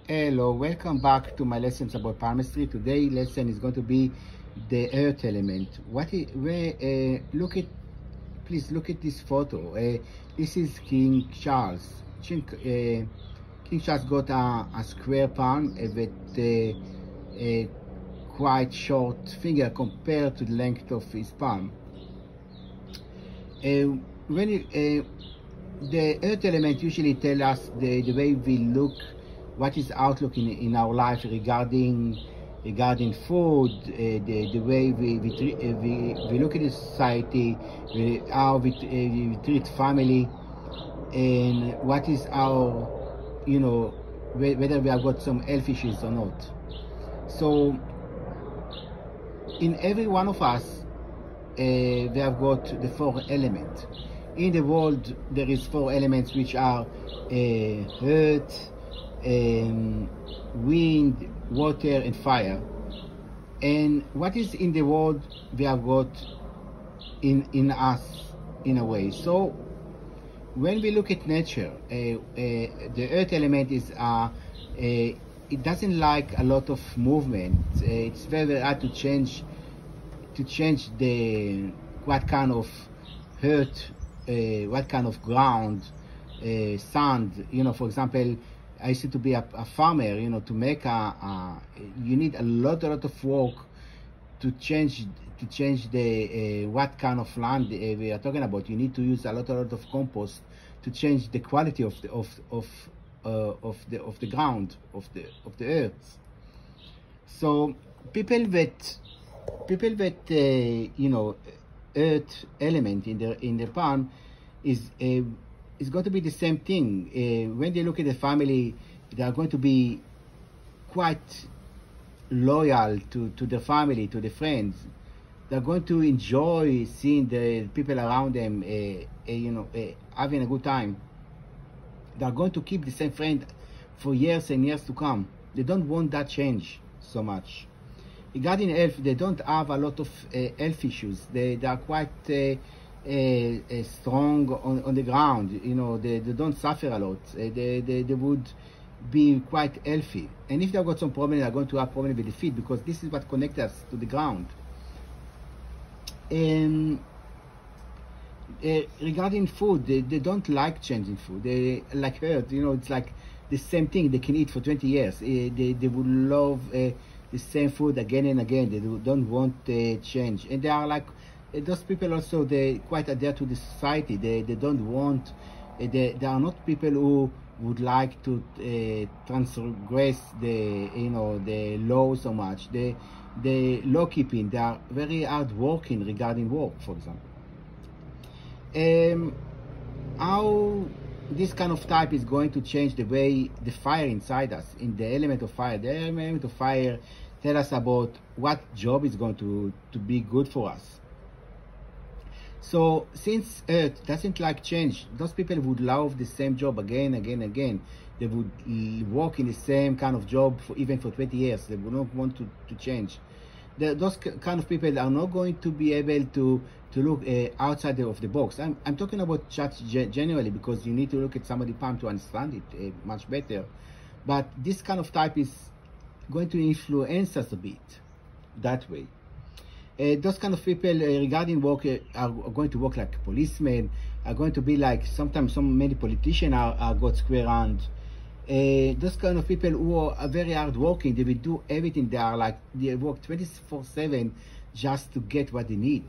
Hello, welcome back to my lessons about palmistry. Today's lesson is going to be the earth element. Please look at this photo. This is King Charles. King Charles got a square palm with a quite short finger compared to the length of his palm. The earth element usually tell us the way we look, what is outlook in our life regarding food, the way we look at the society, how we treat family, and what is our, whether we have got some health issues or not. So in every one of us, we have got the four elements. In the world, there is four elements, which are earth, wind, water, and fire. And what is in the world, we have got in us, in a way. So when we look at nature, the earth element is it doesn't like a lot of movement. It's very hard to change the what kind of earth, what kind of ground, sand. For example, I used to be a farmer. To make you need a lot of work to change the what kind of land we are talking about. You need to use a lot of compost to change the quality of the ground, of the earth. So people that earth element in their palm is going to be the same thing. When they look at the family, they are going to be quite loyal to the family, to the friends. They're going to enjoy seeing the people around them, having a good time. They're going to keep the same friend for years and years to come. They don't want that change so much. Regarding health, they don't have a lot of health issues. They are quite strong on the ground. They don't suffer a lot. They would be quite healthy. And if they've got some problem, they're going to have problem with the feet, because this is what connects us to the ground. And regarding food, they don't like changing food. They like earth. It's like the same thing they can eat for 20 years. They would love the same food again and again. They don't want change. And they are like those people also. They quite adhere to the society. They don't want. They are not people who would like to transgress the law so much. The law keeping. They are very hard working regarding work, for example. How this kind of type is going to change the way the fire inside us, in the element of fire. The element of fire tell us about what job is going to be good for us. So since earth doesn't like change, those people would love the same job again. They would work in the same kind of job even for 20 years. They would not want to change. Those kind of people are not going to be able to look outside of the box. I'm talking about church generally, because you need to look at somebody's palm to understand it much better. But this kind of type is going to influence us a bit that way. Those kind of people regarding work are going to work like policemen, are going to be like, sometimes many politicians are got square hand. Those kind of people who are very hard working, they will do everything. They work 24/7 just to get what they need.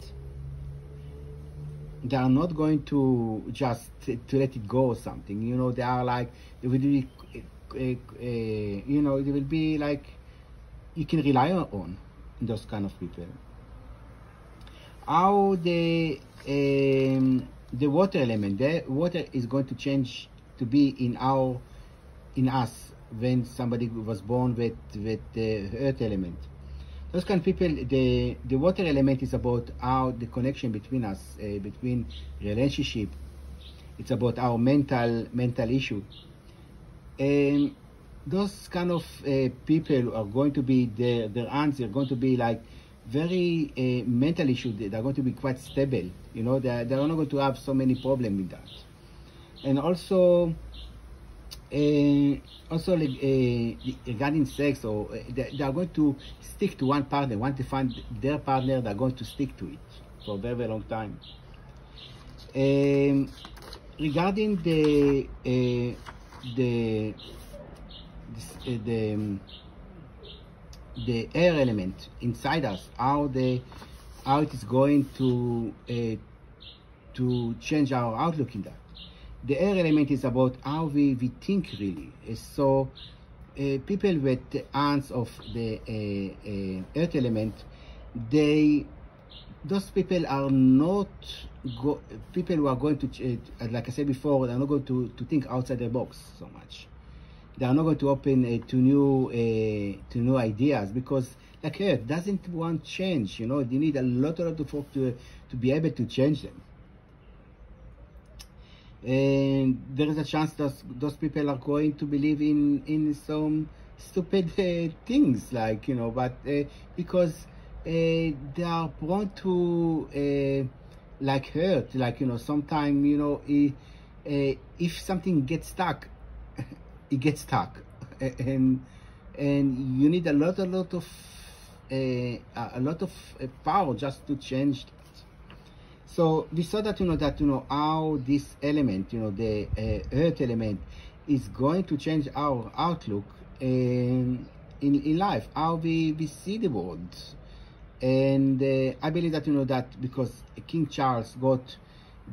They are not going to just to let it go or something. They are like, they will be they will be like, you can rely on those kind of people. How the water element, the water is going to change to be in us when somebody was born with the earth element. Those kind of people, the water element is about how the connection between us, between relationship. It's about our mental issue. And those kind of people are going to be, their answer are going to be like very mental issue. They're going to be quite stable. They're not going to have so many problems with that. And also Also, like, regarding sex, or they are going to stick to one partner. Want to find their partner, they're going to stick to it for a very, very long time. Regarding the air element inside us, how it is going to change our outlook in that. The air element is about how we think really. So people with the ants of the earth element, those people are not people who are going to, like I said before, they're not going to think outside the box so much. They are not going to open to new ideas, because like Earth doesn't want change. You know, they need a lot of work to be able to change them. And there is a chance that those people are going to believe in some stupid things, like, you know, but because they are prone to like hurt, like, you know, sometimes, you know, if something gets stuck, it gets stuck, and you need a lot of power just to change it. So we saw that, you know, how this element, you know, the earth element, is going to change our outlook in life, how we see the world. And I believe that, you know, that because King Charles got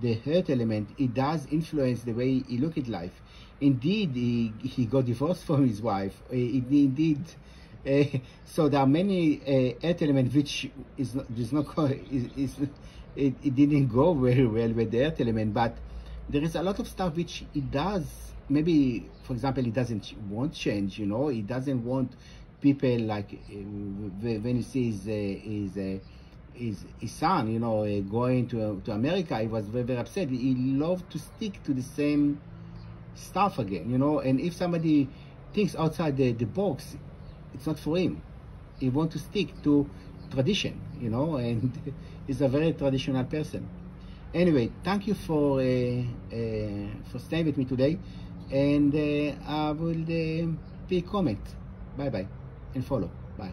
the earth element, it does influence the way he look at life. Indeed, he got divorced from his wife. Indeed. So there are many earth elements which it didn't go very well with the earth element, but there is a lot of stuff which it does. Maybe, for example, it doesn't want change. You know, it doesn't want people, like when he sees his son, you know, going to America, he was very, very upset. He loved to stick to the same stuff again, you know. And if somebody thinks outside the box, it's not for him. He wants to stick to tradition, you know, and he's a very traditional person. Anyway, thank you for staying with me today, and I will be comment. Bye bye, and follow. Bye.